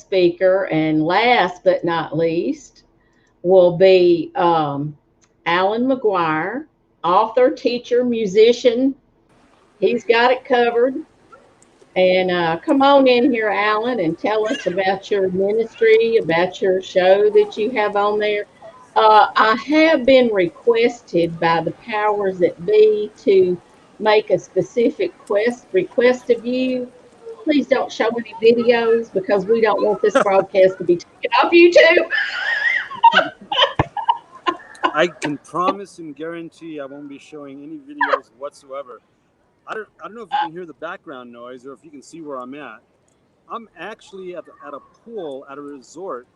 speaker. And last but not least will be Alan McGuire, author, teacher, musician. He's got it covered. And come on in here, Alan, and tell us about your ministry, about your show that you have on there. I have been requested by the powers that be to make a specific request of you. Please don't show any videos because we don't want this broadcast to be taken off YouTube. I can promise and guarantee I won't be showing any videos whatsoever. I don't know if you can hear the background noise or if you can see where I'm at. I'm actually at a pool at a resort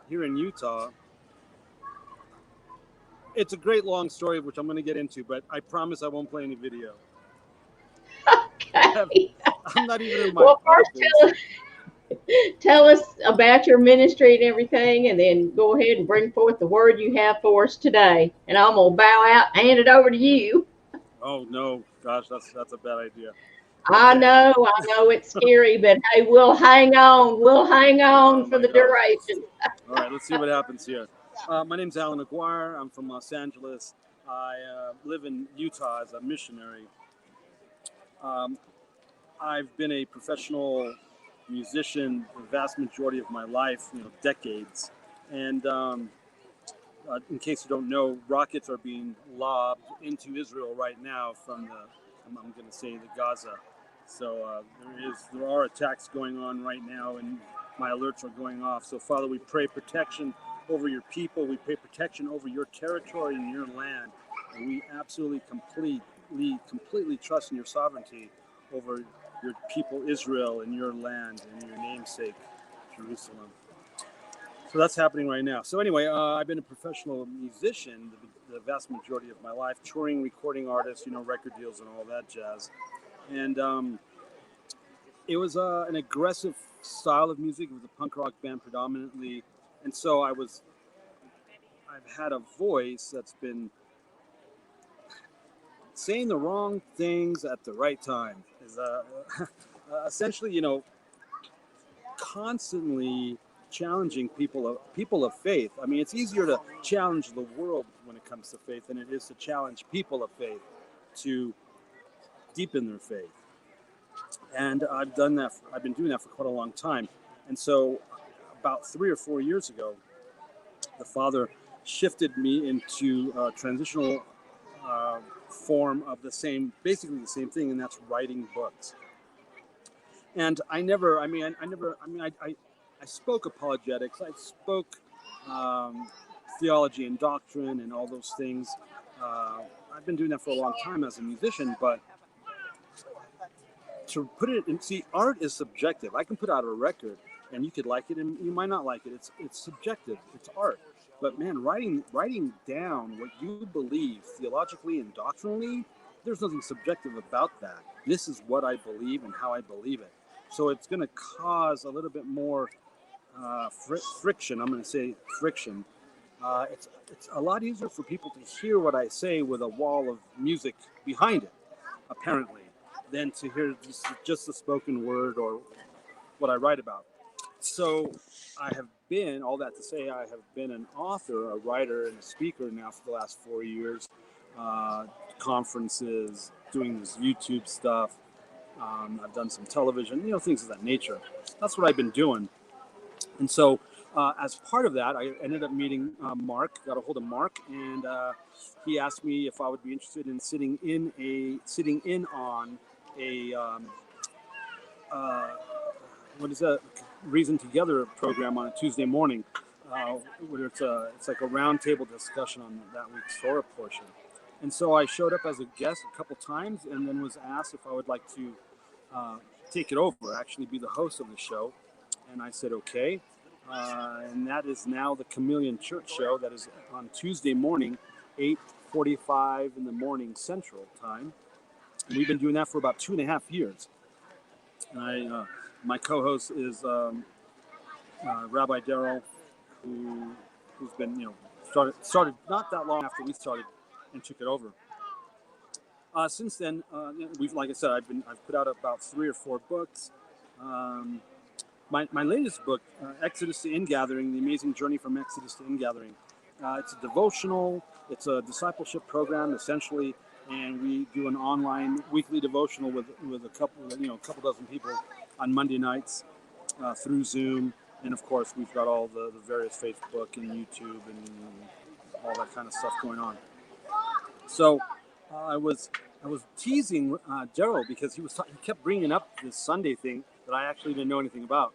here in Utah. It's a great long story, which I'm going to get into, but I promise I won't play any video. Okay. I'm not even in my Well, first office. tell us about your ministry and everything, and then go ahead and bring forth the word you have for us today. And I'm going to bow out and hand it over to you. Oh no, gosh, that's a bad idea. Okay. I know it's scary, but hey, we'll hang on. We'll hang on Oh for my the gosh. duration. All right, let's see what happens here. My name's Allan Aguirre. I'm from Los Angeles. I live in Utah as a missionary. Um, I've been a professional musician the vast majority of my life, decades. And in case you don't know, rockets are being lobbed into Israel right now from I'm going to say the Gaza. So there are attacks going on right now, and my alerts are going off. So Father, we pray protection over your people. We pray protection over your territory and your land. And we absolutely completely trust in your sovereignty over your people Israel and your land and your namesake, Jerusalem. So that's happening right now. So anyway, I've been a professional musician the vast majority of my life, touring, recording artist, record deals and all that jazz. And it was an aggressive style of music. It was a punk rock band predominantly. And so I've had a voice that's been saying the wrong things at the right time. Is essentially, constantly challenging people of faith. I mean, it's easier to challenge the world when it comes to faith than it is to challenge people of faith to deepen their faith. And I've been doing that for quite a long time. And so about 3 or 4 years ago, the Father shifted me into a transitional form of basically the same thing, and that's writing books. And I spoke apologetics. I spoke theology and doctrine and all those things. I've been doing that for a long time as a musician, but to put it in, see, art is subjective. I can put out a record and you could like it and you might not like it. It's subjective. It's art. But man, writing down what you believe theologically and doctrinally, there's nothing subjective about that. This is what I believe and how I believe it. So it's going to cause a little bit more friction. I'm going to say friction. It's a lot easier for people to hear what I say with a wall of music behind it, apparently, than to hear just the spoken word or what I write about. So all that to say, I have been an author, a writer, and a speaker now for the last 4 years, conferences, doing this YouTube stuff. I've done some television, things of that nature. That's what I've been doing. And so as part of that, I ended up meeting Mark, got a hold of Mark, and he asked me if I would be interested in sitting in on a what is that? Reason Together program on a Tuesday morning, where it's like a roundtable discussion on that week's Torah portion. And so I showed up as a guest a couple times, and then was asked if I would like to take it over, actually be the host of the show. And I said okay. And that is now the Chameleon Church Show. That is on Tuesday morning, 8:45 in the morning Central Time. And we've been doing that for about 2.5 years. And my co-host is Rabbi Daryl, who's been, started not that long after we started and took it over. Since then, like I said, I've put out about 3 or 4 books. my latest book, Exodus to Ingathering, The Amazing Journey from Exodus to Ingathering. It's a devotional. It's a discipleship program, essentially, and we do an online weekly devotional with a couple dozen people on Monday nights through Zoom, and of course we've got all the various Facebook and YouTube and all that kind of stuff going on. So I was teasing Gerald because he kept bringing up this Sunday thing that I actually didn't know anything about.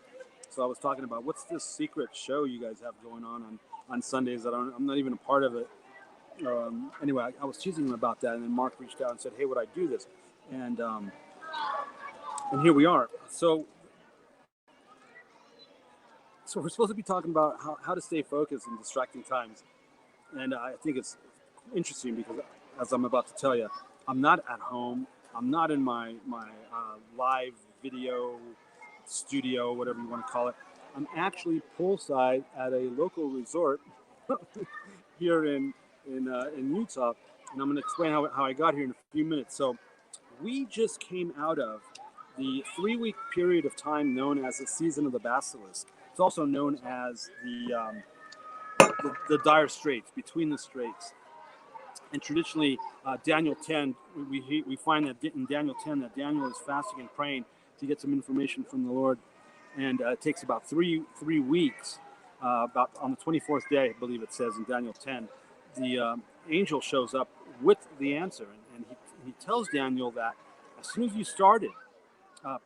So I was talking about, what's this secret show you guys have going on Sundays that I'm not even a part of it. Anyway, I was teasing him about that, and then Mark reached out and said, "Hey, would I do this?" And here we are. So we're supposed to be talking about how to stay focused in distracting times, and I think it's interesting because, as I'm about to tell you, I'm not at home. I'm not in my live video studio, whatever you want to call it. I'm actually poolside at a local resort here in Utah, and I'm going to explain how I got here in a few minutes. So we just came out of the 3-week period of time known as the season of the basilisk. It's also known as the dire straits, between the straits. And traditionally, Daniel 10, we find that in Daniel 10 that Daniel is fasting and praying to get some information from the Lord, and it takes about three weeks. About on the 24th day, I believe it says in Daniel 10, the angel shows up with the answer, and he tells Daniel that as soon as you started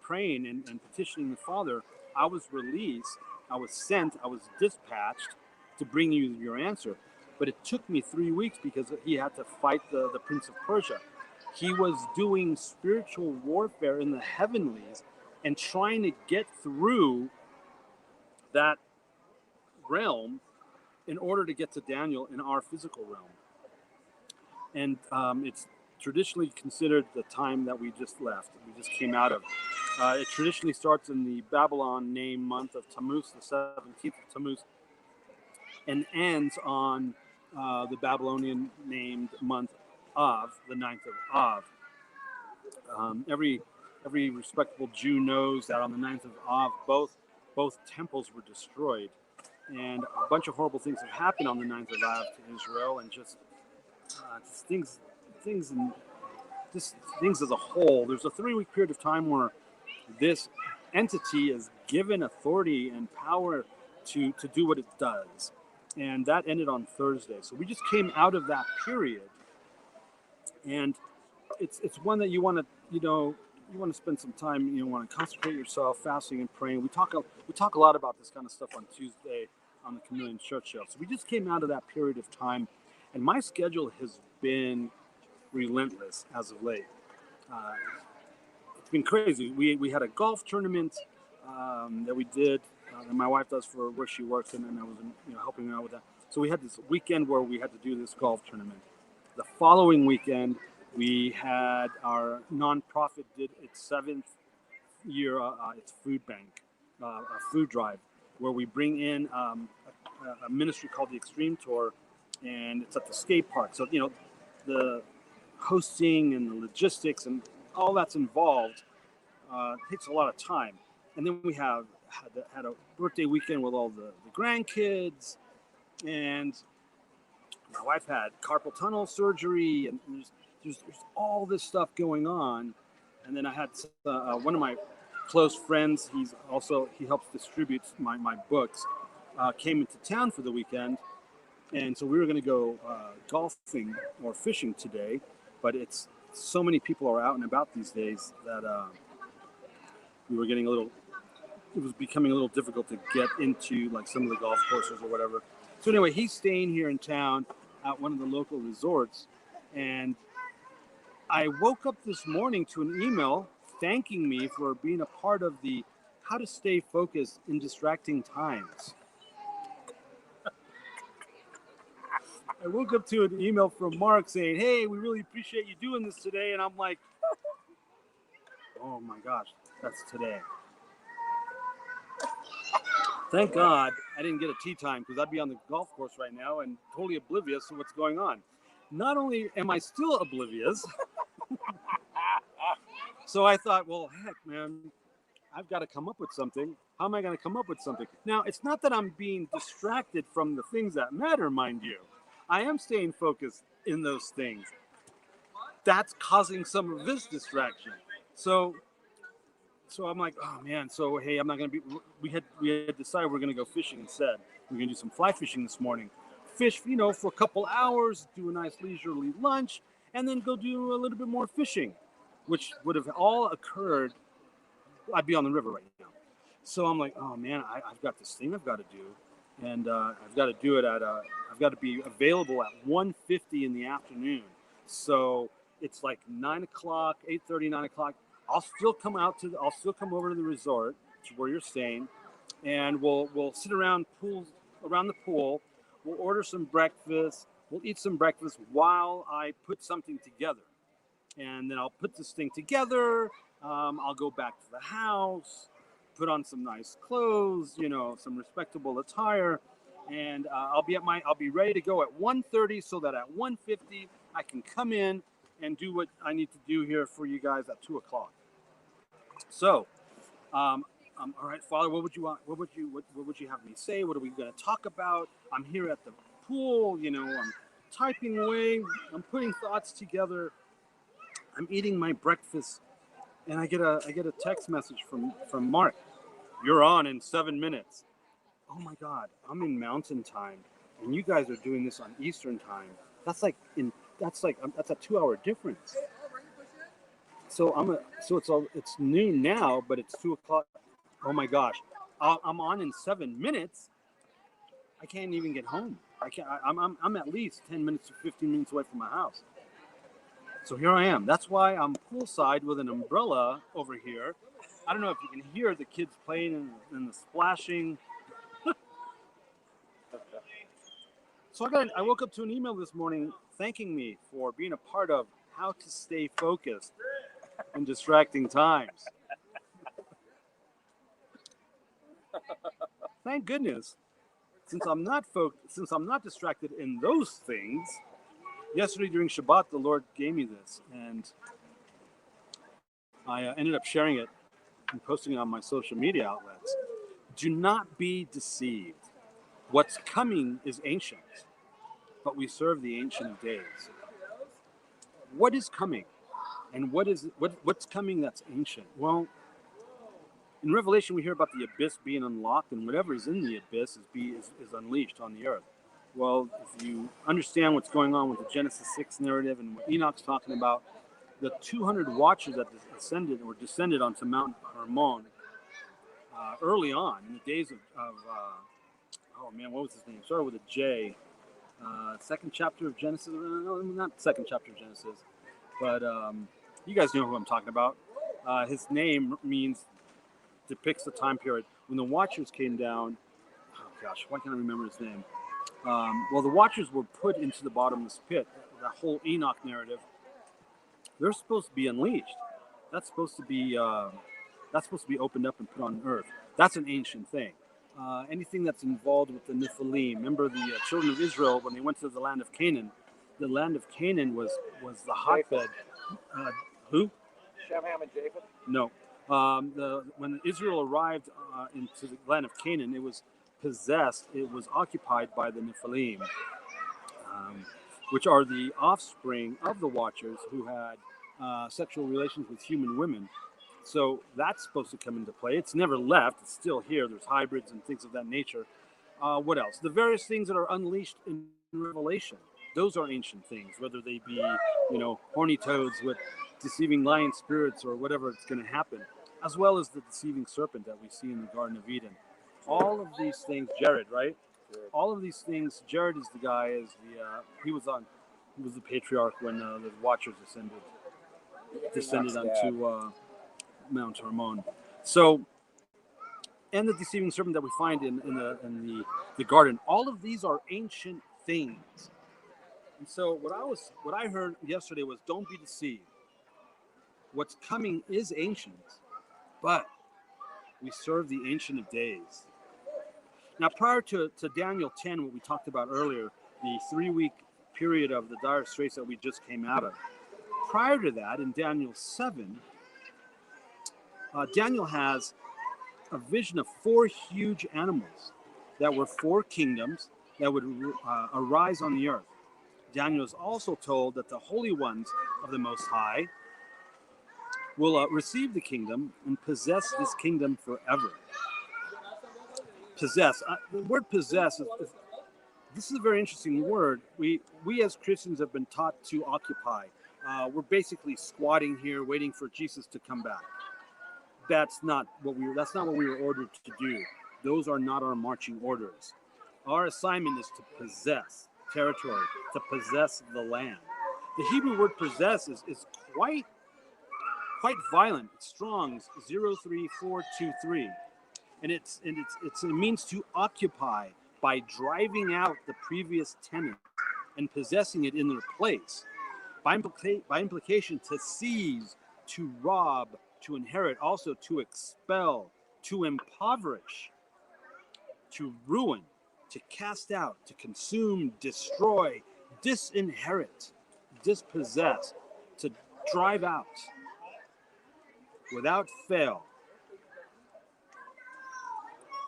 praying and petitioning the Father, I was released, I was sent, I was dispatched to bring you your answer. But it took me 3 weeks because he had to fight the Prince of Persia. He was doing spiritual warfare in the heavenlies and trying to get through that realm in order to get to Daniel in our physical realm. And it's traditionally considered the time that we just left, we just came out of. It traditionally starts in the Babylon name month of Tammuz, the 17th of Tammuz, and ends on the Babylonian named month of the 9th of Av. Every respectable Jew knows that on the 9th of Av, both temples were destroyed, and a bunch of horrible things have happened on the 9th of Av to Israel, and just things as a whole. There's a 3-week period of time where this entity is given authority and power to do what it does. And that ended on Thursday. So we just came out of that period, and it's one that you want to spend some time. You want to consecrate yourself, fasting and praying. We talk a lot about this kind of stuff on Tuesday on the Chameleon Church Show. So we just came out of that period of time, and my schedule has been relentless as of late. It's been crazy. We had a golf tournament that we did. And my wife does for where she works, and I was helping her out with that. So we had this weekend where we had to do this golf tournament. The following weekend, we had our nonprofit did its 7th year, its food bank, a food drive, where we bring in a ministry called the Extreme Tour, and it's at the skate park. So the hosting and the logistics and all that's involved takes a lot of time. And then we had a birthday weekend with all the grandkids, and my wife had carpal tunnel surgery, and there's all this stuff going on. And then I had one of my close friends, he helps distribute my books, came into town for the weekend, and so we were going to go golfing or fishing today, but it's so many people are out and about these days that we were getting it was becoming a little difficult to get into like some of the golf courses or whatever. So anyway, he's staying here in town at one of the local resorts, and I woke up this morning to an email thanking me for being a part of the How to Stay Focused in Distracting Times. I woke up to an email from Mark saying, "Hey, we really appreciate you doing this today," and I'm like, oh my gosh, that's today. Thank God I didn't get a tee time, because I'd be on the golf course right now and totally oblivious to what's going on. Not only am I still oblivious, so I thought, well, heck, man, I've got to come up with something. How am I going to come up with something? Now, it's not that I'm being distracted from the things that matter, mind you. I am staying focused in those things. That's causing some of this distraction. So I'm like, oh man. So hey, I'm not gonna be. We had decided we're gonna go fishing instead. We're gonna do some fly fishing this morning. Fish, for a couple hours, do a nice leisurely lunch, and then go do a little bit more fishing, which would have all occurred. I'd be on the river right now. So I'm like, oh man, I've got this thing I've got to do, and I've got to do it at. I've got to be available at 1:50 in the afternoon. So it's like 9 o'clock, 8:30, 9 o'clock. I'll still come over to the resort to where you're staying, and we'll sit around the pool. We'll order some breakfast. We'll eat some breakfast while I put something together, and then I'll put this thing together. I'll go back to the house, put on some nice clothes, some respectable attire, and I'll be ready to go at 1:30, so that at 1:50 I can come in and do what I need to do here for you guys at 2 o'clock. So, all right, Father, what would you want? What would you have me say? What are we going to talk about? I'm here at the pool. I'm typing away. I'm putting thoughts together. I'm eating my breakfast, and I get a text message from Mark. You're on in 7 minutes. Oh my God, I'm in Mountain Time, and you guys are doing this on Eastern Time. That's a 2-hour difference. So it's noon now, but it's 2 o'clock. Oh my gosh, I'm on in 7 minutes. I can't even get home. I'm at least 10 minutes to 15 minutes away from my house. So here I am. That's why I'm poolside with an umbrella over here. I don't know if you can hear the kids playing and the splashing. So I woke up to an email this morning thanking me for being a part of How to Stay Focused in Distracting Times. Thank goodness, since I'm not distracted in those things. Yesterday during Shabbat, the Lord gave me this, and I ended up sharing it and posting it on my social media outlets. Do not be deceived. What's coming is ancient, but we serve the Ancient of Days. What is coming? And what's coming that's ancient? Well, in Revelation, we hear about the abyss being unlocked, and whatever is in the abyss is unleashed on the earth. Well, if you understand what's going on with the Genesis 6 narrative and what Enoch's talking about, the 200 watchers that descended onto Mount Hermon early on in the days of what was his name? Started with a J. Second chapter of Genesis. No, not second chapter of Genesis, but you guys know who I'm talking about. His name depicts the time period when the Watchers came down. Oh gosh, why can't I remember his name? Well, the Watchers were put into the bottomless pit. That whole Enoch narrative. They're supposed to be unleashed. That's supposed to be opened up and put on earth. That's an ancient thing. Anything that's involved with the Nephilim. Remember the children of Israel when they went to the land of Canaan. The land of Canaan was the hotbed. Who? Shem, Ham, and Japheth? No. When Israel arrived into the land of Canaan, it was possessed. It was occupied by the Nephilim, which are the offspring of the Watchers who had sexual relations with human women. So that's supposed to come into play. It's never left. It's still here. There's hybrids and things of that nature. What else? The various things that are unleashed in Revelation. Those are ancient things, whether they be, horny toads with deceiving lion spirits or whatever it's going to happen, as well as the deceiving serpent that we see in the Garden of Eden. All of these things, Jared, right? Jared. All of these things, Jared is the guy, he was the patriarch when the Watchers descended onto Mount Hermon. So, and the deceiving serpent that we find in the garden. All of these are ancient things. And so what I heard yesterday was, don't be deceived. What's coming is ancient, but we serve the Ancient of Days. Now, prior to Daniel 10, what we talked about earlier, the 3-week period of the dire straits that we just came out of. Prior to that, in Daniel 7, Daniel has a vision of four huge animals that were four kingdoms that would arise on the earth. Daniel is also told that the holy ones of the Most High will receive the kingdom and possess this kingdom forever. Possess. The word possess this is a very interesting word. We as Christians have been taught to occupy. We're basically squatting here, waiting for Jesus to come back. That's not what we were ordered to do. Those are not our marching orders. Our assignment is to possess territory, to possess the land. The Hebrew word possess is quite violent. It's Strong's 03423, and it means to occupy by driving out the previous tenant and possessing it in their place. By implication, to seize, to rob, to inherit, also to expel, to impoverish, to ruin, to cast out, to consume, destroy, disinherit, dispossess, to drive out, without fail.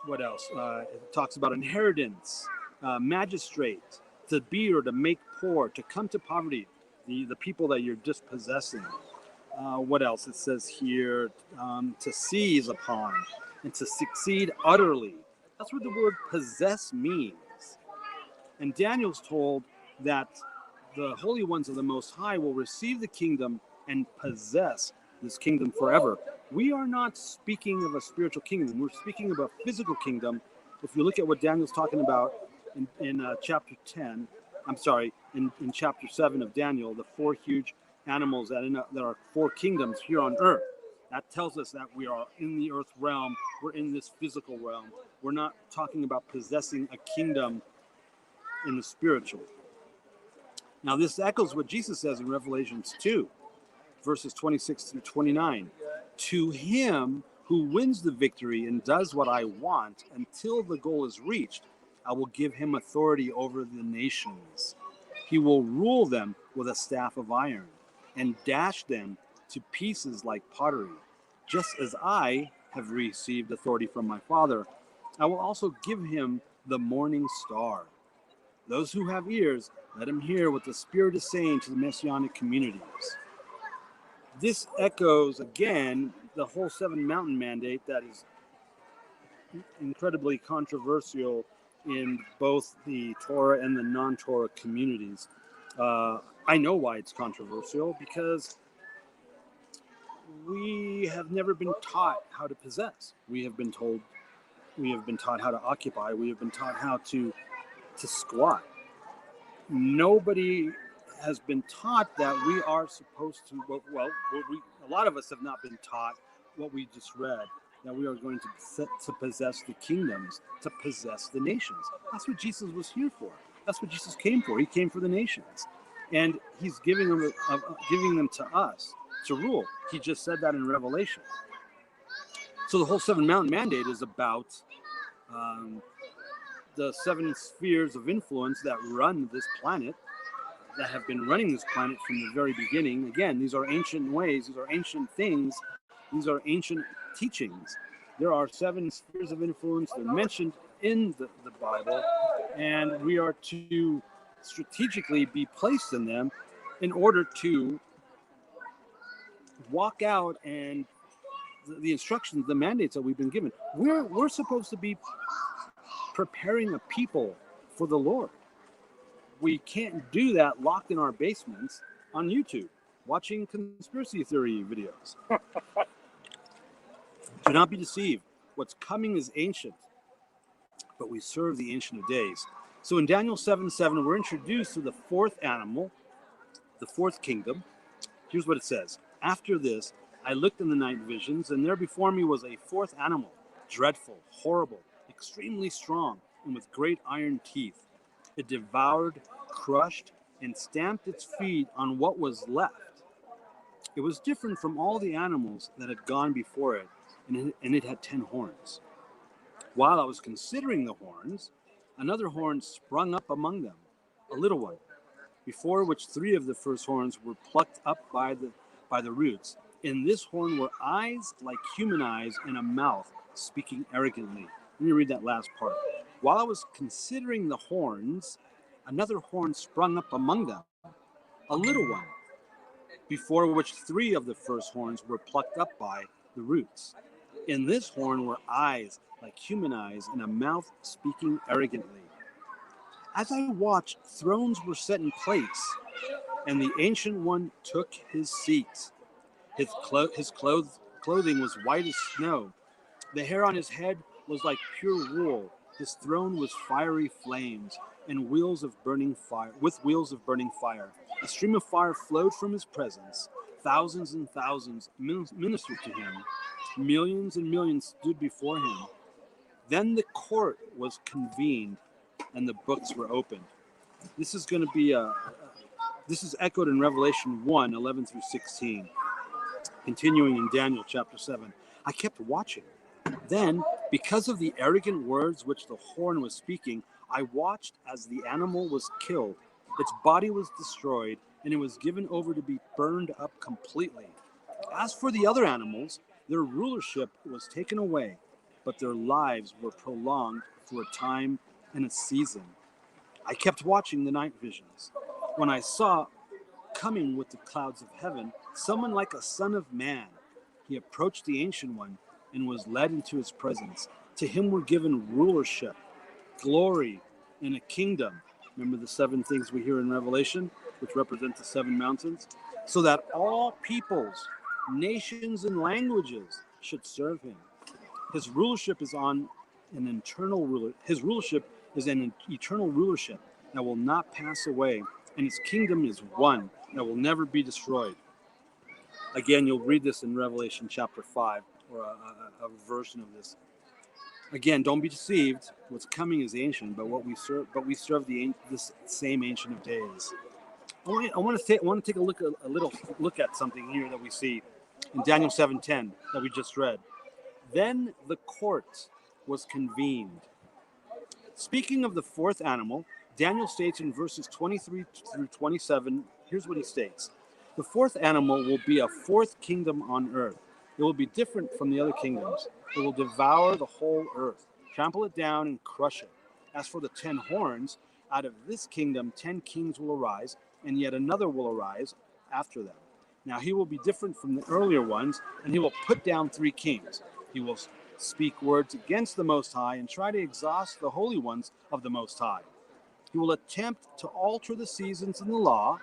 What else? It talks about inheritance, magistrate, to be or to make poor, to come to poverty, the people that you're dispossessing. What else? It says here, to seize upon and to succeed utterly. That's what the word possess means. And Daniel's told that the holy ones of the Most High will receive the kingdom and possess this kingdom forever. We are not speaking of a spiritual kingdom. We're speaking of a physical kingdom. If you look at what Daniel's talking about in chapter 10, in chapter 7 of Daniel, the four huge animals that are four kingdoms here on earth. That tells us that we are in the earth realm. We're in this physical realm. We're not talking about possessing a kingdom in the spiritual. Now, this echoes what Jesus says in Revelations 2, verses 26 through 29. To him who wins the victory and does what I want until the goal is reached, I will give him authority over the nations. He will rule them with a staff of iron and dash them to pieces like pottery. Just as I have received authority from my Father, I will also give him the morning star. Those who have ears, let him hear what the Spirit is saying to the Messianic communities. This echoes, again, the whole seven mountain mandate that is incredibly controversial in both the Torah and the non-Torah communities. I know why it's controversial, because we have never been taught how to possess. We have been taught how to occupy. We have been taught how to squat. Nobody has been taught that we are supposed to, a lot of us have not been taught what we just read, that we are going to possess the kingdoms, to possess the nations. That's what Jesus was here for. That's what Jesus came for. He came for the nations. And he's giving them to us to rule. He just said that in Revelation. So the whole seven mountain mandate is about the seven spheres of influence that run this planet, that have been running this planet from the very beginning. Again, these are ancient ways, these are ancient things, these are ancient teachings. There are seven spheres of influence. They're mentioned in the Bible, and we are to strategically be placed in them in order to walk out and the instructions, the mandates that we've been given. We're supposed to be preparing a people for the Lord. We can't do that locked in our basements on YouTube, watching conspiracy theory videos. Do not be deceived. What's coming is ancient, but we serve the Ancient of Days. So in Daniel 7:7, we're introduced to the fourth animal, the fourth kingdom. Here's what it says. After this, I looked in the night visions, and there before me was a fourth animal, dreadful, horrible, extremely strong, and with great iron teeth. It devoured, crushed, and stamped its feet on what was left. It was different from all the animals that had gone before it, and it had 10 horns. While I was considering the horns, another horn sprung up among them, a little one, before which 3 of the first horns were plucked up by the roots. In this horn were eyes like human eyes and a mouth speaking arrogantly. Let me read that last part. While I was considering the horns, another horn sprung up among them, a little one, before which three of the first horns were plucked up by the roots. In this horn were eyes like human eyes and a mouth speaking arrogantly. As I watched, thrones were set in place, and the Ancient One took his seat. His clothing was white as snow. The hair on his head was like pure wool. His throne was fiery flames and wheels of burning fire. With wheels of burning fire, a stream of fire flowed from his presence. Thousands and thousands ministered to him. Millions and millions stood before him. Then the court was convened, and the books were opened. This is going to be this is echoed in Revelation 1:11 through 16. Continuing in Daniel chapter 7. I kept watching. Then, because of the arrogant words which the horn was speaking, I watched as the animal was killed. Its body was destroyed, and it was given over to be burned up completely. As for the other animals, their rulership was taken away, but their lives were prolonged for a time and a season. I kept watching the night visions. When I saw, coming with the clouds of heaven, someone like a son of man, he approached the Ancient One and was led into his presence. To him were given rulership, glory, and a kingdom. Remember the seven things we hear in Revelation, which represent the seven mountains? So that all peoples, nations, and languages should serve him. His rulership is on an eternal ruler. His rulership is an eternal rulership that will not pass away, and his kingdom is one that will never be destroyed. Again, you'll read this in Revelation chapter 5, or a version of this. Again, don't be deceived. What's coming is ancient, but we serve this same Ancient of Days. I want to take a little look at something here that we see in Daniel 7:10 that we just read. Then the court was convened. Speaking of the fourth animal, Daniel states in verses 23 through 27, here's what he states. The fourth animal will be a fourth kingdom on earth. It will be different from the other kingdoms. It will devour the whole earth, trample it down, and crush it. As for the 10 horns, out of this kingdom 10 kings will arise, and yet another will arise after them. Now he will be different from the earlier ones, and he will put down 3 kings. He will speak words against the Most High and try to exhaust the holy ones of the Most High. He will attempt to alter the seasons and the law,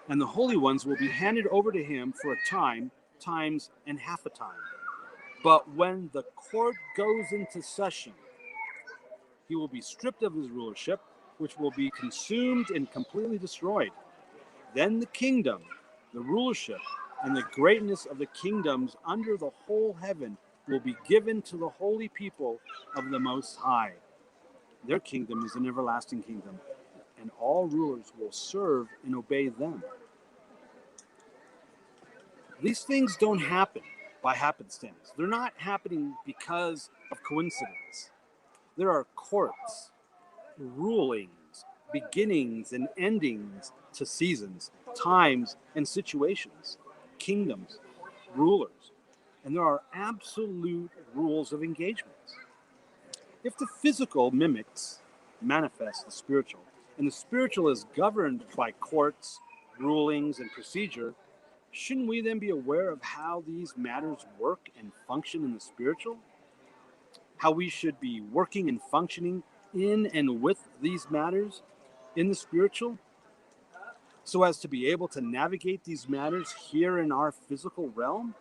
and the holy ones will be handed over to him for a time, times, and half a time. But when the court goes into session, he will be stripped of his rulership, which will be consumed and completely destroyed. Then the kingdom, the rulership, and the greatness of the kingdoms under the whole heaven will be given to the holy people of the Most High. Their kingdom is an everlasting kingdom, and all rulers will serve and obey them. These things don't happen by happenstance. They're not happening because of coincidence. There are courts, rulings, beginnings and endings to seasons, times and situations, kingdoms, rulers, and there are absolute rules of engagement. If the physical manifests the spiritual, and the spiritual is governed by courts, rulings, and procedure, shouldn't we then be aware of how these matters work and function in the spiritual? How we should be working and functioning in and with these matters in the spiritual, so as to be able to navigate these matters here in our physical realm?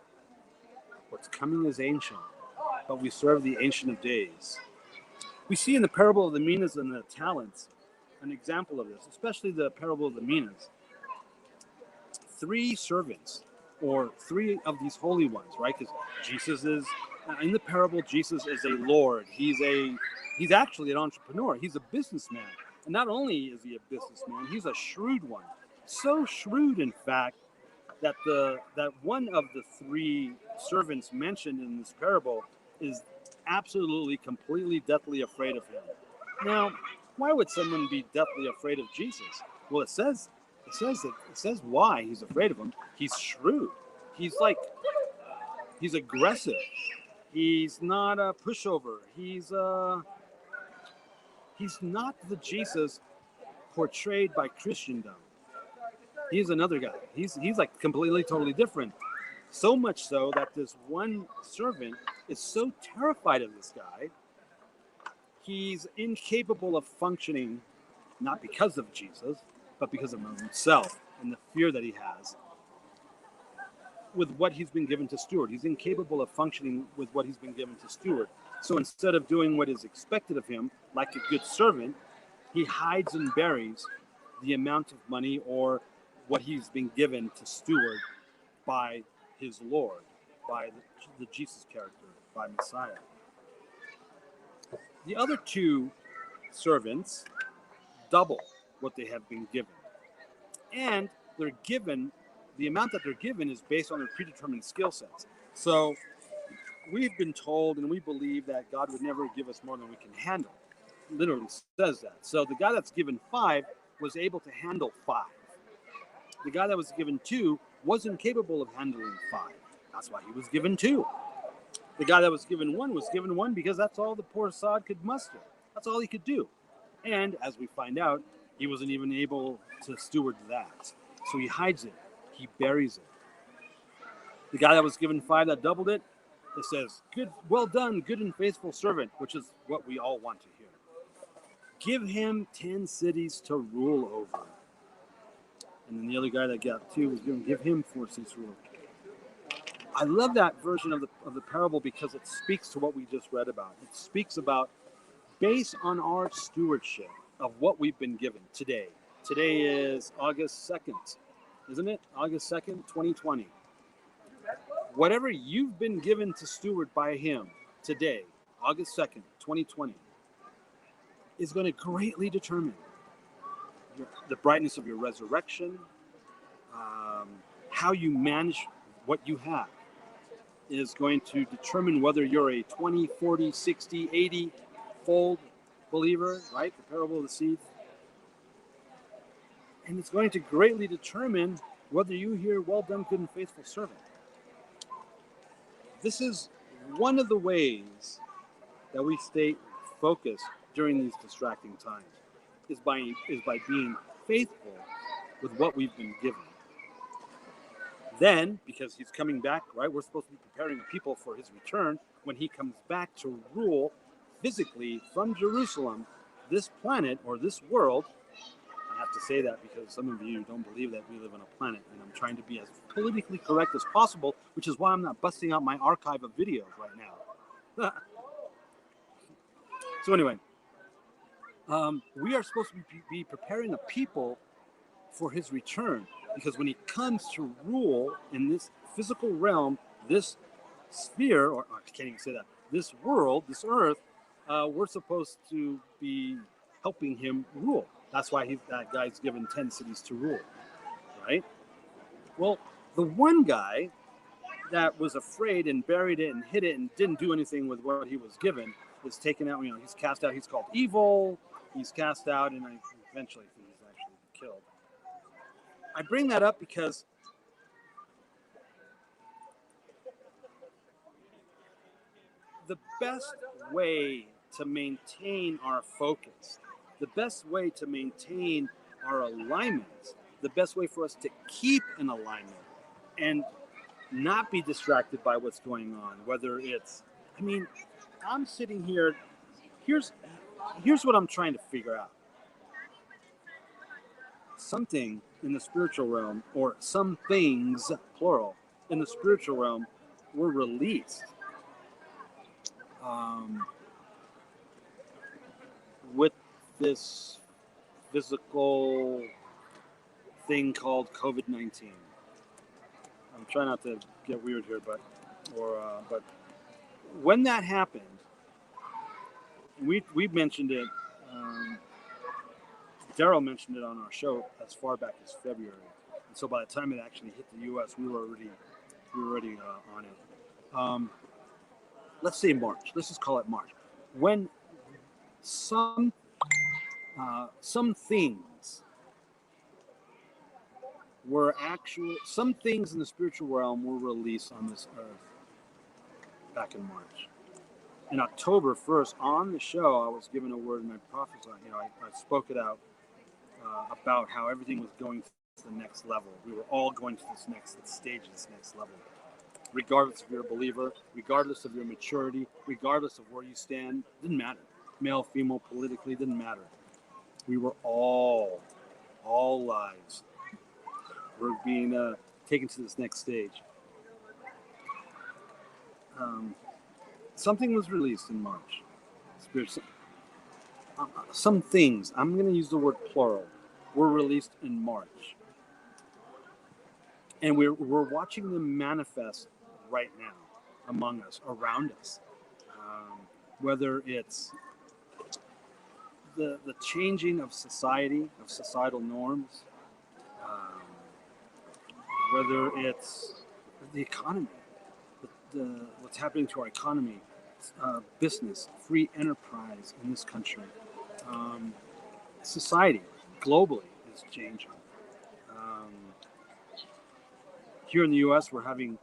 What's coming is ancient, but we serve the Ancient of Days. We see in the parable of the minas and the talents an example of this, especially the parable of the minas. 3 servants, or 3 of these holy ones, right? Because Jesus is, in the parable, Jesus is a Lord. He's actually an entrepreneur. He's a businessman. And not only is he a businessman, he's a shrewd one. So shrewd, in fact, that one of the 3 servants mentioned in this parable is absolutely, completely, deathly afraid of him. Now, why would someone be deathly afraid of Jesus? Well, it says why he's afraid of him. He's shrewd. He's aggressive. He's not a pushover. He's not the Jesus portrayed by Christendom. He's another guy. He's like completely, totally different. So much so that this one servant is so terrified of this guy, he's incapable of functioning, not because of Jesus, but because of himself and the fear that he has with what he's been given to steward. He's incapable of functioning with what he's been given to steward. So instead of doing what is expected of him, like a good servant, he hides and buries the amount of money or what he's been given to steward by his Lord, by the Jesus character, by Messiah. The other two servants double what they have been given. And they're given, the amount that they're given is based on their predetermined skill sets. So we've been told and we believe that God would never give us more than we can handle. It literally says that. So the guy that's given 5 was able to handle 5. The guy that was given 2 wasn't capable of handling 5. That's why he was given 2. The guy that was given 1 was given 1 because that's all the poor sod could muster. That's all he could do. And as we find out, he wasn't even able to steward that. So he hides it. He buries it. The guy that was given 5 that doubled it, it says, "Good, well done, good and faithful servant," which is what we all want to hear. Give him 10 cities to rule over. And then the other guy that got 2 was given, give him 4 cities to rule over. I love that version of the parable because it speaks to what we just read about. It speaks about based on our stewardship of what we've been given today. Today is August 2nd, isn't it? August 2nd, 2020. Whatever you've been given to steward by him today, August 2nd, 2020, is going to greatly determine the brightness of your resurrection, how you manage what you have is going to determine whether you're a 20, 40, 60, 80-fold believer, right? The parable of the seeds. And it's going to greatly determine whether you hear, "Well done, good and faithful servant." This is one of the ways that we stay focused during these distracting times, is by being faithful with what we've been given. Then, because he's coming back, right, we're supposed to be preparing the people for his return when he comes back to rule physically from Jerusalem this planet or this world. I have to say that because some of you don't believe that we live on a planet, and I'm trying to be as politically correct as possible, which is why I'm not busting out my archive of videos right now. So anyway, we are supposed to be preparing a people for his return, because when he comes to rule in this physical realm, this sphere, or I can't even say that, this world, this earth, we're supposed to be helping him rule. That's why that guy's given 10 cities to rule, right? Well, the one guy that was afraid and buried it and hid it and didn't do anything with what he was given is taken out. He's cast out. He's called evil. He's cast out, and eventually he's actually killed. I bring that up because the best way to maintain our focus, the best way to maintain our alignment, the best way for us to keep in alignment and not be distracted by what's going on, whether it's, I'm sitting here, here's what I'm trying to figure out. Something in the spiritual realm, or some things, plural, in the spiritual realm were released with this physical thing called COVID-19. I'm trying not to get weird here, but when that happened, we mentioned it. Daryl mentioned it on our show as far back as February, and so by the time it actually hit the U.S., we were already on it. Let's say March. Let's just call it March. When some things were some things in the spiritual realm were released on this earth back in March. In October 1st, on the show, I was given a word and I prophesied, I spoke it out about how everything was going to the next level. We were all going to this next stage, this next level. Regardless if you're a believer, regardless of your maturity, regardless of where you stand, didn't matter. Male, female, politically, didn't matter. We were all lives were being taken to this next stage. Something was released in March. Some things, I'm going to use the word plural, were released in March. And we're watching them manifest right now among us, around us. Whether it's the changing of society, of societal norms, whether it's the economy, what's happening to our economy, business, free enterprise in this country, society globally is changing. Here in the U.S., we're having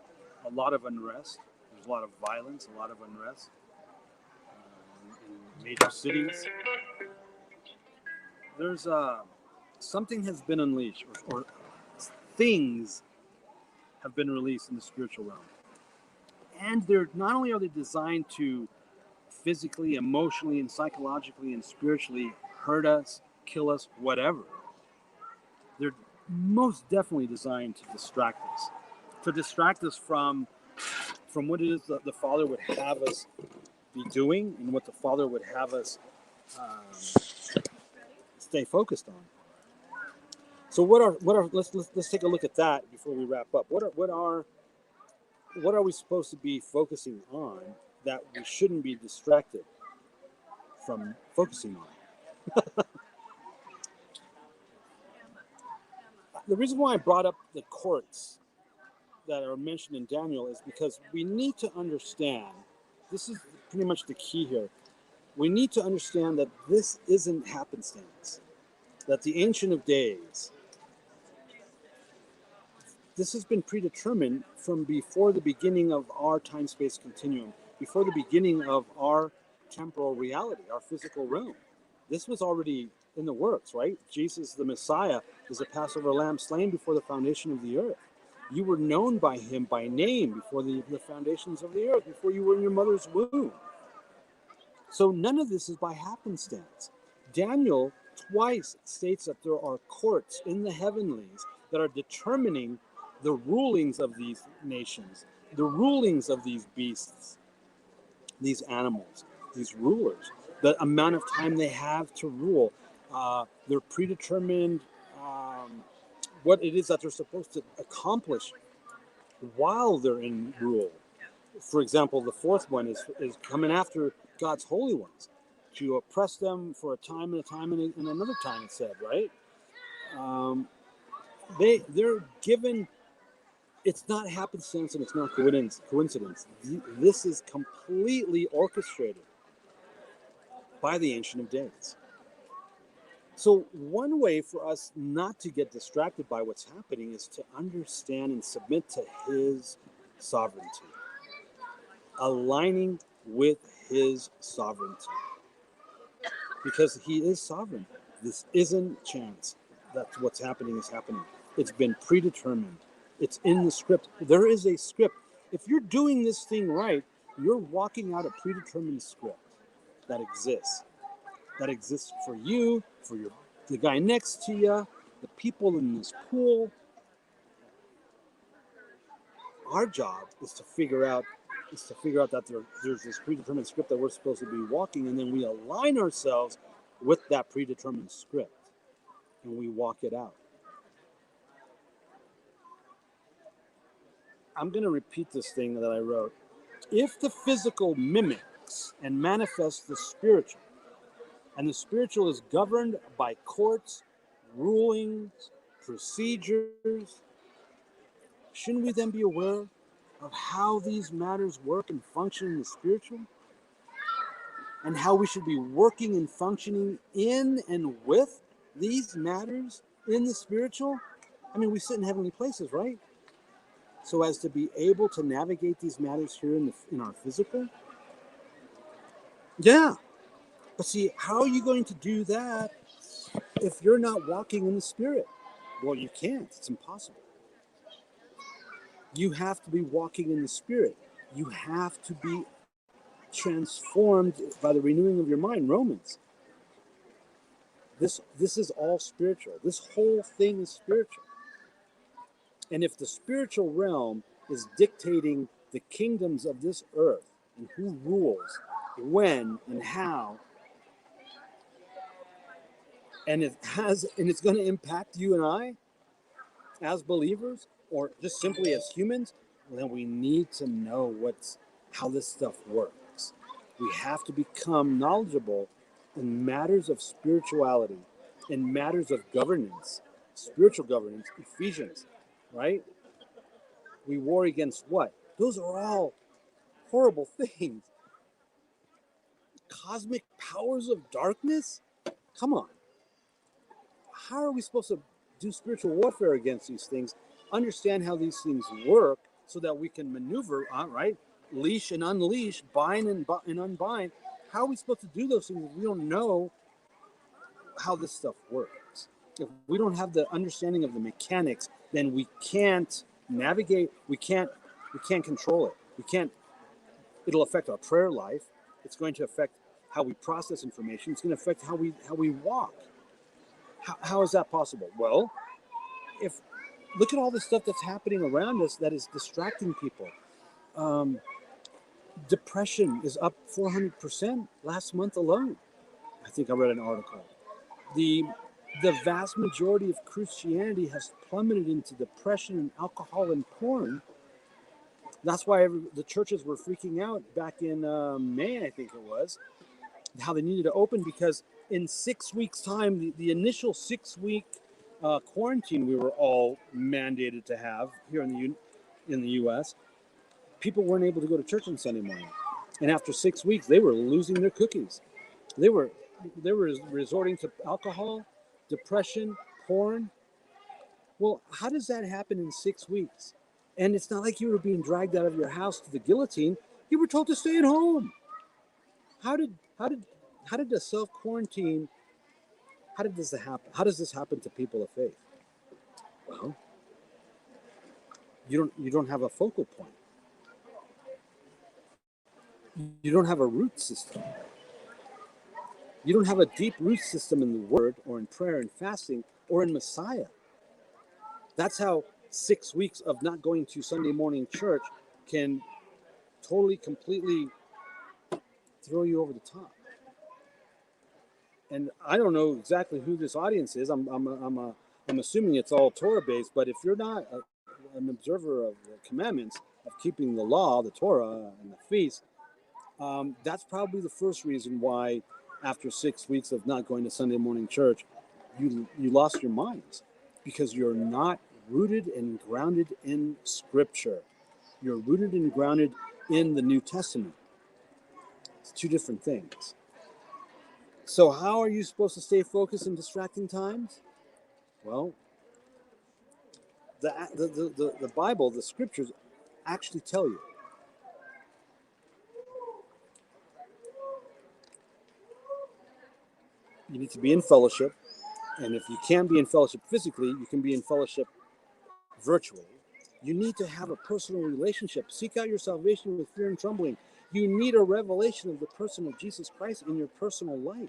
a lot of unrest. There's a lot of violence, a lot of unrest in major cities. There's something has been unleashed, or things have been released in the spiritual realm. And they're not only are they designed to physically, emotionally, and psychologically and spiritually hurt us, kill us, whatever. They're most definitely designed to distract us from what it is that the Father would have us be doing and what the Father would have us stay focused on. So let's take a look at that before we wrap up. What are we supposed to be focusing on that we shouldn't be distracted from focusing on? The reason why I brought up the courts that are mentioned in Daniel is because we need to understand, this is pretty much the key here, we need to understand that this isn't happenstance, that the Ancient of Days, this has been predetermined from before the beginning of our time-space continuum, before the beginning of our temporal reality, our physical realm. This was already in the works, right? Jesus, the Messiah, is a Passover lamb slain before the foundation of the earth. You were known by him by name before the foundations of the earth, before you were in your mother's womb. So none of this is by happenstance. Daniel twice states that there are courts in the heavenlies that are determining the rulings of these nations, the rulings of these beasts, these animals, these rulers, the amount of time they have to rule, their predetermined, what it is that they're supposed to accomplish while they're in rule. For example, the fourth one is coming after God's holy ones, to oppress them for a time and another time, it said, right? They're given, it's not happenstance and it's not coincidence. This is completely orchestrated by the Ancient of Days. So one way for us not to get distracted by what's happening is to understand and submit to his sovereignty, aligning with his sovereignty, because he is sovereign. This isn't chance that what's happening is happening. It's been predetermined. It's in the script. There is a script. If you're doing this thing right, you're walking out a predetermined script that exists. That exists for you, for the guy next to you, the people in this pool. Our job is to figure out that there's this predetermined script that we're supposed to be walking, and then we align ourselves with that predetermined script, and we walk it out. I'm going to repeat this thing that I wrote. If the physical mimics and manifests the spiritual, and the spiritual is governed by courts, rulings, procedures, shouldn't we then be aware of how these matters work and function in the spiritual? And how we should be working and functioning in and with these matters in the spiritual? I mean, we sit in heavenly places, right? so as to be able to navigate these matters here in our physical? Yeah. But see, how are you going to do that if you're not walking in the Spirit? Well, you can't. It's impossible. You have to be walking in the Spirit. You have to be transformed by the renewing of your mind. Romans. This is all spiritual. This whole thing is spiritual. And if the spiritual realm is dictating the kingdoms of this earth and who rules, when and how, and it's going to impact you and I as believers or just simply as humans, then we need to know how this stuff works. We have to become knowledgeable in matters of spirituality, in matters of governance, spiritual governance, Ephesians, right? We war against what? Those are all horrible things. Cosmic powers of darkness? Come on. How are we supposed to do spiritual warfare against these things? Understand how these things work so that we can maneuver, right? Leash and unleash, bind and unbind. How are we supposed to do those things if we don't know how this stuff works? If we don't have the understanding of the mechanics, then we can't navigate. We can't control it. We can't. It'll affect our prayer life. It's going to affect how we process information. It's going to affect how we walk. How is that possible? Well, if look at all the stuff that's happening around us that is distracting people. Depression is up 400% last month alone. I think I read an article. The vast majority of Christianity has plummeted into depression and alcohol and porn. That's why the churches were freaking out back in May, I think it was, how they needed to open, because in 6 weeks' time, the initial 6-week quarantine we were all mandated to have here in the U.S., people weren't able to go to church on Sunday morning. And after 6 weeks, they were losing their cookies. They were resorting to alcohol, depression, porn. Well, how does that happen in 6 weeks? And it's not like you were being dragged out of your house to the guillotine. You were told to stay at home. How did the self-quarantine, how did this happen? How does this happen to people of faith? Well, you don't have a focal point. You don't have a root system. You don't have a deep root system in the Word or in prayer and fasting or in Messiah. That's how 6 weeks of not going to Sunday morning church can totally, completely throw you over the top. And I don't know exactly who this audience is. I'm assuming it's all Torah based. But if you're not an observer of the commandments, of keeping the law, the Torah, and the feast, that's probably the first reason why, after 6 weeks of not going to Sunday morning church, you lost your minds, because you're not rooted and grounded in Scripture. You're rooted and grounded in the New Testament. It's two different things. So how are you supposed to stay focused in distracting times? Well, the Bible, the Scriptures, actually tell you. You need to be in fellowship, and if you can't be in fellowship physically, you can be in fellowship virtually. You need to have a personal relationship. Seek out your salvation with fear and trembling. You need a revelation of the person of Jesus Christ in your personal life.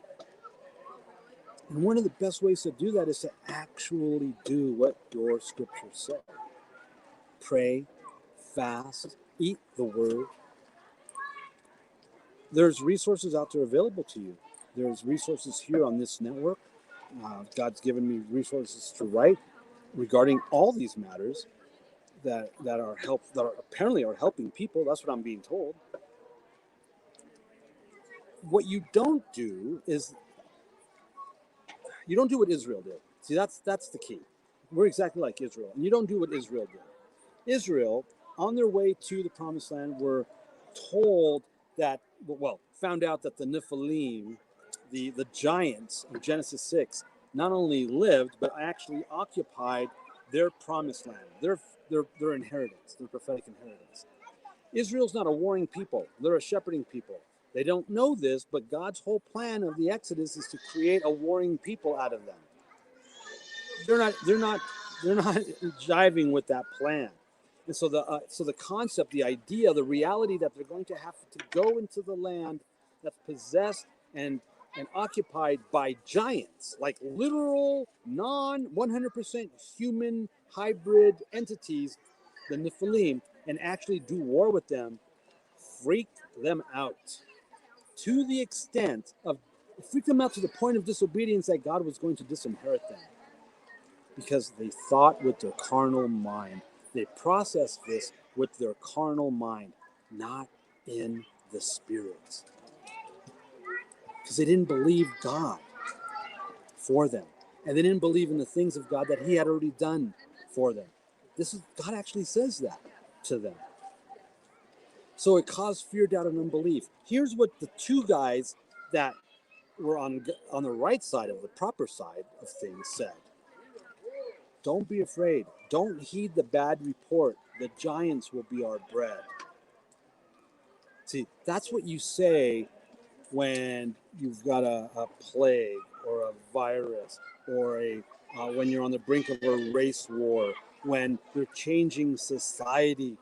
And one of the best ways to do that is to actually do what your Scriptures say. Pray, fast, eat the Word. There's resources out there available to you. There's resources here on this network. God's given me resources to write regarding all these matters that apparently are helping people. That's what I'm being told. What you don't do is you don't do what Israel did. See, that's the key. We're exactly like Israel, and you don't do what Israel did. Israel, on their way to the Promised Land, were told that, found out that the Nephilim, the giants of Genesis 6, not only lived, but actually occupied their promised land, their inheritance, their prophetic inheritance. Israel's not a warring people, they're a shepherding people. They don't know this, but God's whole plan of the Exodus is to create a warring people out of them. They're not jiving with that plan. And so the concept, the idea, the reality that they're going to have to go into the land that's possessed and occupied by giants, like literal non 100% human hybrid entities, the Nephilim, and actually do war with them, freaked them out to the extent of freaked them out to the point of disobedience that God was going to disinherit them, because they thought with their carnal mind. They processed this with their carnal mind, not in the spirit. Because they didn't believe God for them. And they didn't believe in the things of God that he had already done for them. God actually says that to them. So it caused fear, doubt, and unbelief. Here's what the two guys that were on the right side of the proper side of things said. Don't be afraid. Don't heed the bad report. The giants will be our bread. See, that's what you say when you've got a plague or a virus or when you're on the brink of a race war, when they're changing society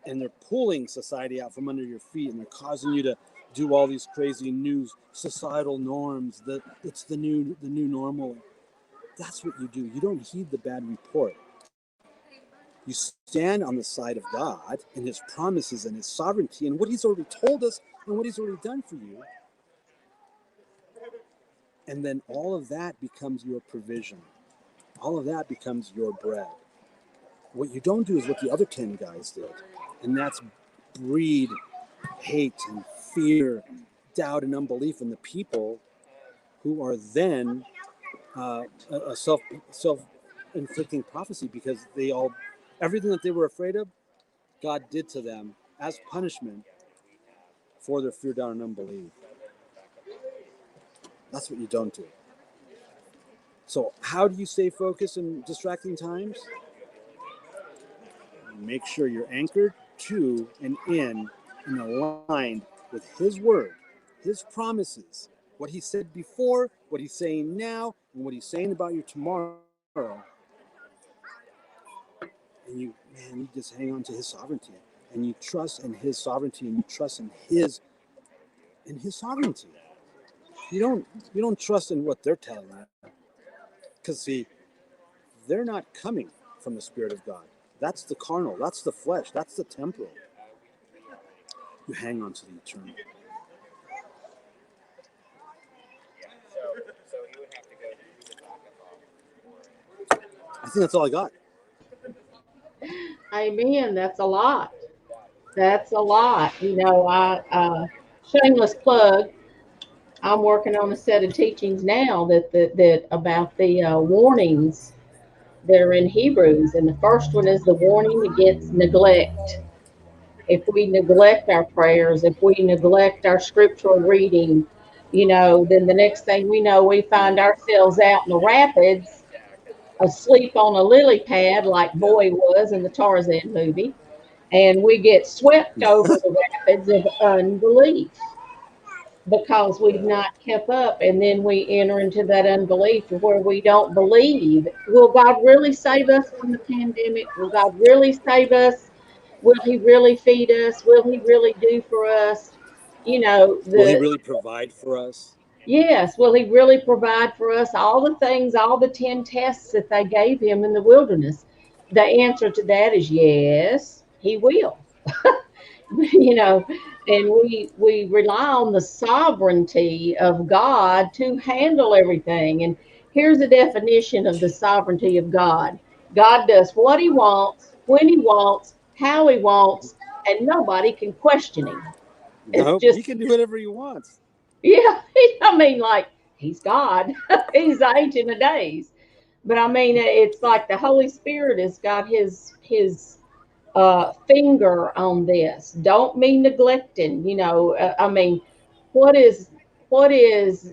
and they're pulling society out from under your feet and they're causing you to do all these crazy new societal norms. It's the new normal. That's what you do. You don't heed the bad report. You stand on the side of God and his promises and his sovereignty and what he's already told us and what he's already done for you. And then all of that becomes your provision. All of that becomes your bread. What you don't do is what the other 10 guys did. And that's breed hate and fear, doubt and unbelief in the people who are then a self-inflicting prophecy, because everything that they were afraid of, God did to them as punishment for their fear, doubt, and unbelief. That's what you don't do. So how do you stay focused in distracting times? Make sure you're anchored to and in and aligned with his word, his promises, what he said before, what he's saying now, and what he's saying about you tomorrow. And you just hang on to his sovereignty, and you trust in his sovereignty, and you trust in his sovereignty. You don't trust in what they're telling you, because see, they're not coming from the Spirit of God. That's the carnal, that's the flesh, that's the temporal. You hang on to the eternal. So you would have to go through the back of I think that's all I got. Amen. That's a lot. That's a lot. Shameless plug. I'm working on a set of teachings now that about the warnings that are in Hebrews, and the first one is the warning against neglect. If we neglect our prayers, if we neglect our scriptural reading, then the next thing we know, we find ourselves out in the rapids, asleep on a lily pad like Boy was in the Tarzan movie, and we get swept over the rapids of unbelief because we've not kept up, and then we enter into that unbelief where we don't believe. Will God really save us from the pandemic? Will God really save us? Will he really feed us? Will he really do for us? Will he The really provide for us? Yes, will he really provide for us all the things, all the 10 tests that they gave him in the wilderness? The answer to that is yes, he will. you know, and we rely on the sovereignty of God to handle everything. And here's a definition of the sovereignty of God. God does what he wants, when he wants, how he wants, and nobody can question him. It's No, just he can do whatever he wants. yeah, I mean, like he's God, he's the ancient of days. But I mean, it's like the Holy Spirit has got his finger on this. Don't be neglecting. I mean, what is what is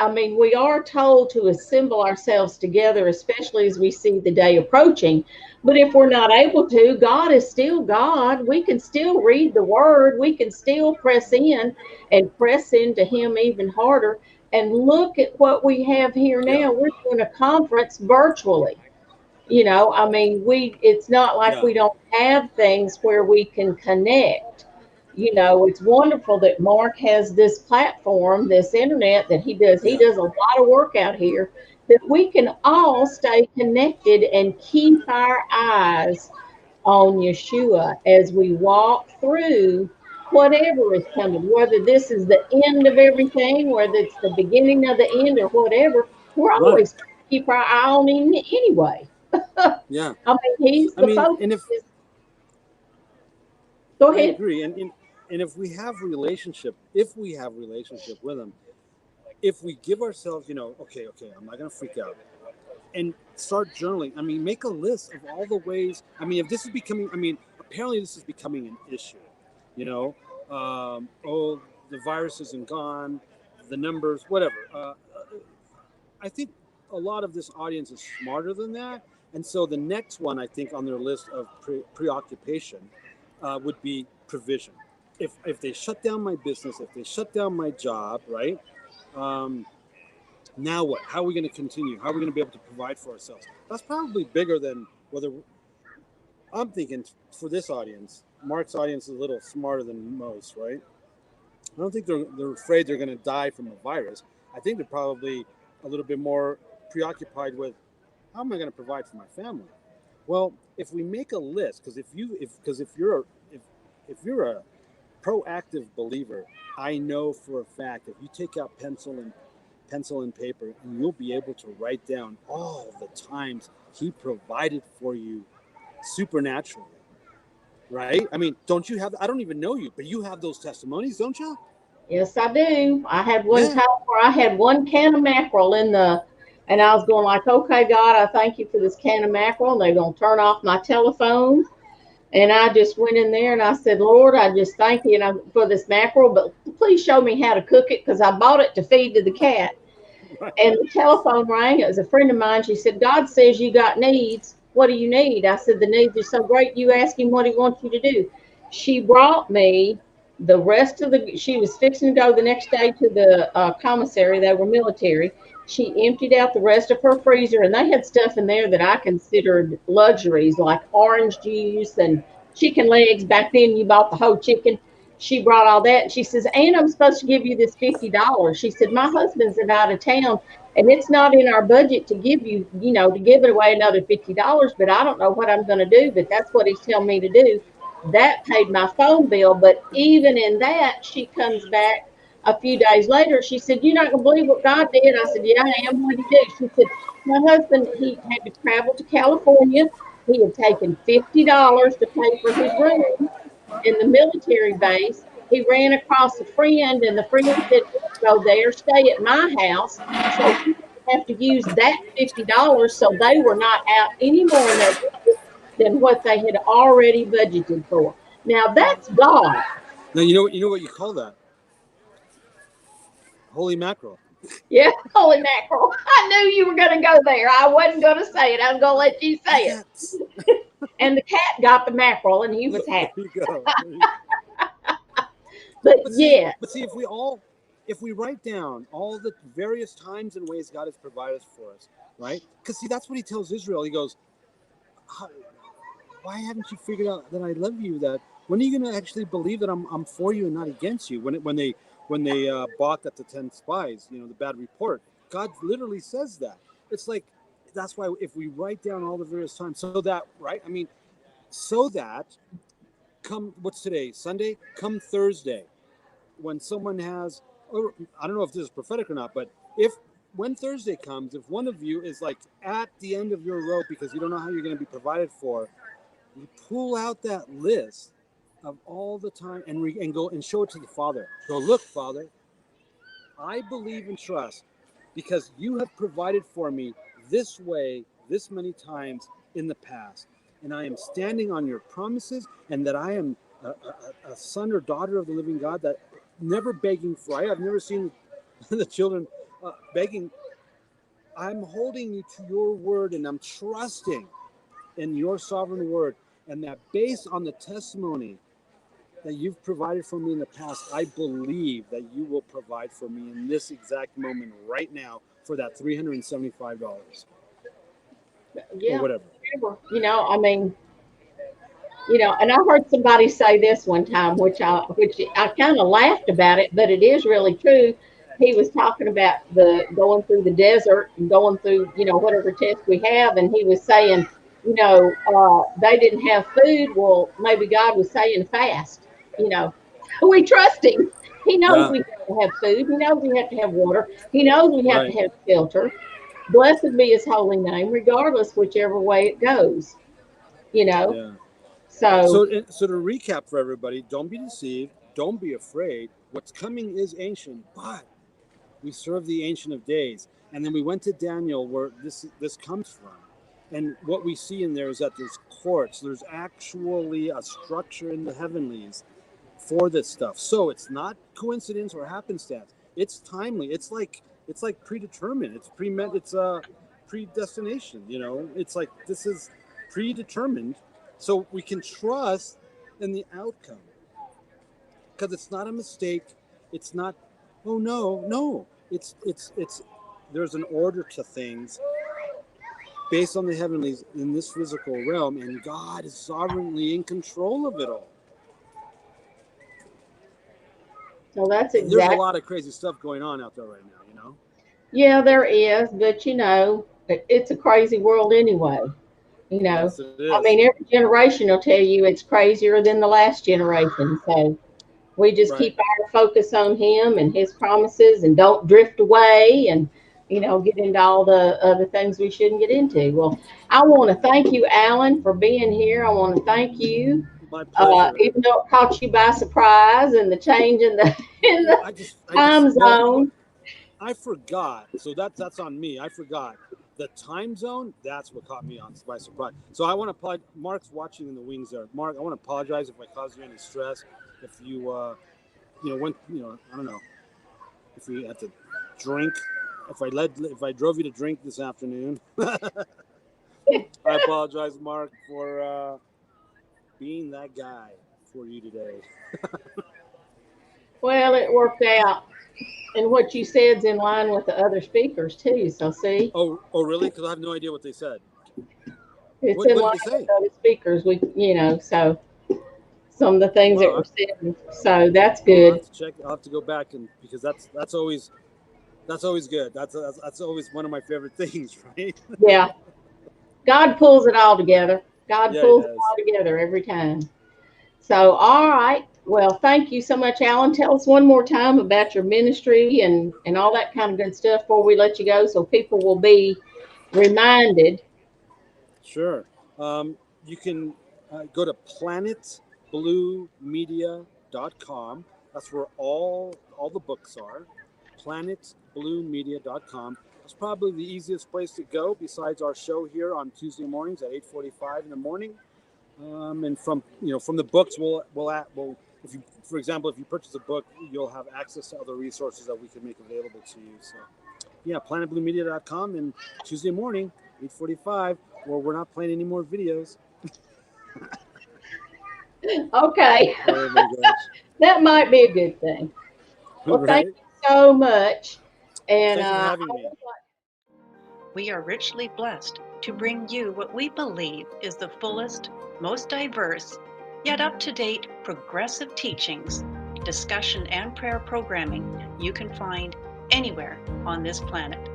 I mean, we are told to assemble ourselves together, especially as we see the day approaching. But if we're not able to, God is still God. We can still read the word. We can still press in and press into Him even harder. And look at what we have here Yeah. now. We're doing a conference virtually. I mean, it's not like Yeah. we don't have things where we can connect. It's wonderful that Mark has this platform, this internet that he does. He Yeah. does a lot of work out here that we can all stay connected and keep our eyes on Yeshua as we walk through whatever is coming, whether this is the end of everything, whether it's the beginning of the end or whatever. We're Right. always trying to keep our eye on him anyway. Yeah. I mean, he's I the mean, focus. and if Go I ahead. agree, and if we have relationship with him, if we give ourselves, okay, I'm not gonna freak out, and start journaling. I mean, make a list of all the ways. I mean, if this is becoming, I mean, apparently this is becoming an issue. You know, oh, the virus isn't gone, the numbers, whatever. I think a lot of this audience is smarter than that, and so the next one I think on their list of preoccupation would be provision. If they shut down my business, if they shut down my job, right? Um, now what? How are we going to continue? How are we going to be able to provide for ourselves? That's probably bigger than whether I'm thinking for this audience. Mark's audience is a little smarter than most, right? I don't think they're afraid they're going to die from a virus. I think they're probably a little bit more preoccupied with how am I going to provide for my family. Well, if we make a list, if you're a proactive believer, I know for a fact if you take out pencil and paper, and you'll be able to write down all the times he provided for you supernaturally. Right? I mean, don't you have? I don't even know you, but you have those testimonies, don't you? Yes, I do. I had one Yeah. time where I had one can of mackerel and I was going like, okay, God, I thank you for this can of mackerel. And they're going to turn off my telephone. And I just went in there and I said, Lord, I just thank you for this mackerel, but please show me how to cook it because I bought it to feed to the cat. Right. And the telephone rang. It was a friend of mine. She said, God says you got needs. What do you need? I said, the needs are so great. You ask him what he wants you to do. She brought me she was fixing to go the next day to the commissary. They were military. She emptied out the rest of her freezer, and they had stuff in there that I considered luxuries, like orange juice and chicken legs. Back then, you bought the whole chicken. She brought all that. And she says, and I'm supposed to give you this $50. She said, my husband's out of town and it's not in our budget to give you, to give it away another $50, but I don't know what I'm going to do, but that's what he's telling me to do. That paid my phone bill. But even in that, she comes back a few days later. She said, you're not going to believe what God did. I said, yeah, I am. What did he do? She said, my husband, he had to travel to California. He had taken $50 to pay for his room in the military base. He ran across a friend, and the friend said, "Don't go there, stay at my house." So he didn't have to use that $50. So they were not out any more in their budget than what they had already budgeted for. Now that's God. Now you know what you call that? Holy mackerel. Yeah, holy mackerel. I knew you were going to go there. I wasn't going to say it. I was going to let you I say it. got. And the cat got the mackerel, and he was There happy. you go. But But see, yeah, but see, if we write down all the various times and ways God has provided for us, right? Because see, that's what He tells Israel. He goes, "Why haven't you figured out that I love you? That when are you going to actually believe that I'm for you and not against you?" When they balked at the 10 spies, the bad report. God literally says that. It's like that's why if we write down all the various times, so that right, I mean, so that come what's today, Sunday, come Thursday, when someone has, or I don't know if this is prophetic or not, but if when Thursday comes, if one of you is like at the end of your rope because you don't know how you're going to be provided for, you pull out that list of all the time and go and show it to the Father. Go, look, Father, I believe and trust because you have provided for me this way, this many times in the past. And I am standing on your promises and that I am a son or daughter of the living God that never begging for. I have never seen the children begging, I'm holding you to your word, and I'm trusting in your sovereign word, and that based on the testimony that you've provided for me in the past, I believe that you will provide for me in this exact moment right now for that $375 or Yeah. whatever. I mean, and I heard somebody say this one time, which I kind of laughed about it, but it is really true. He was talking about the going through the desert and going through, whatever test we have, and he was saying, they didn't have food. Well, maybe God was saying fast. We trust Him. He knows Yeah, we have to have food. He knows we have to have water. He knows we have to right. have shelter. Blessed be His holy name, regardless whichever way it goes. You know. Yeah. So So to recap for everybody, don't be deceived. Don't be afraid. What's coming is ancient, but we serve the Ancient of Days. And then we went to Daniel, where this comes from. And what we see in there is that there's courts. There's actually a structure in the heavenlies for this stuff. So it's not coincidence or happenstance. It's timely. It's like predetermined. It's a predestination. It's like this is predetermined, so we can trust in the outcome because it's not a mistake. It's not. Oh no. It's. There's an order to things based on the heavenlies in this physical realm, and God is sovereignly in control of it all. that's And there's a exactly. lot of crazy stuff going on out there right now. Yeah, there is, but it's a crazy world anyway. Yes, it I is. mean, every generation will tell you it's crazier than the last generation. So we just Right. keep our focus on Him and His promises, and don't drift away, and get into all the other things we shouldn't get into. Well, I want to thank you, Alan, for being here. I want to thank you, My pleasure. even though it caught you by surprise and the change in the in Well, the I just, time well, you know what? zone. I forgot. So that's on me. I forgot the time zone. That's what caught me by surprise. So I want to apologize. Mark's watching in the wings there. Mark, I want to apologize if I caused you any stress. If you, I don't know, if you had to drink. If I drove you to drink this afternoon, I apologize, Mark, for being that guy for you today. Well, it worked out. And what you said's in line with the other speakers too. So see, Oh, really? Because I have no idea what they said. it's What in What did line they with say? the other speakers. So some of the Oh, things that wow. were said. So that's I'll good. have to check. I'll have to go back because that's always good. That's always one of my favorite things, right? Yeah. God pulls it all together. God Yeah, he pulls it does. all together every time. So, all right. Well, thank you so much, Alan. Tell us one more time about your ministry and all that kind of good stuff before we let you go, so people will be reminded. Sure. You can go to planetbluemedia.com. That's where all the books are. Planetbluemedia.com. That's probably the easiest place to go besides our show here on Tuesday mornings at 8:45 in the morning. And from the books, we'll if you, for example, if you purchase a book, you'll have access to other resources that we can make available to you. So, yeah, planetbluemedia.com, and Tuesday morning, 8:45, where we're not playing any more videos. Okay. Oh my gosh! That might be a good thing. Well, thank Right? you so much. And Thank you for having me. We are richly blessed to bring you what we believe is the fullest, most diverse, yet up-to-date progressive teachings, discussion, and prayer programming you can find anywhere on this planet.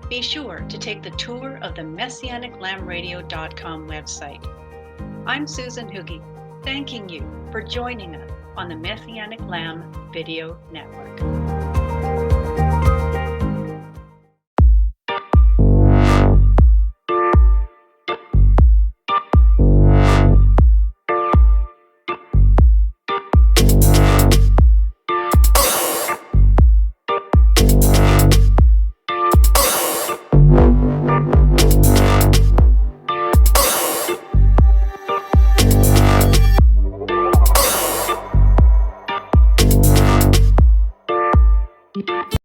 Be sure to take the tour of the MessianicLambRadio.com website. I'm Susan Hoogie, thanking you for joining us on the Messianic Lamb Video Network.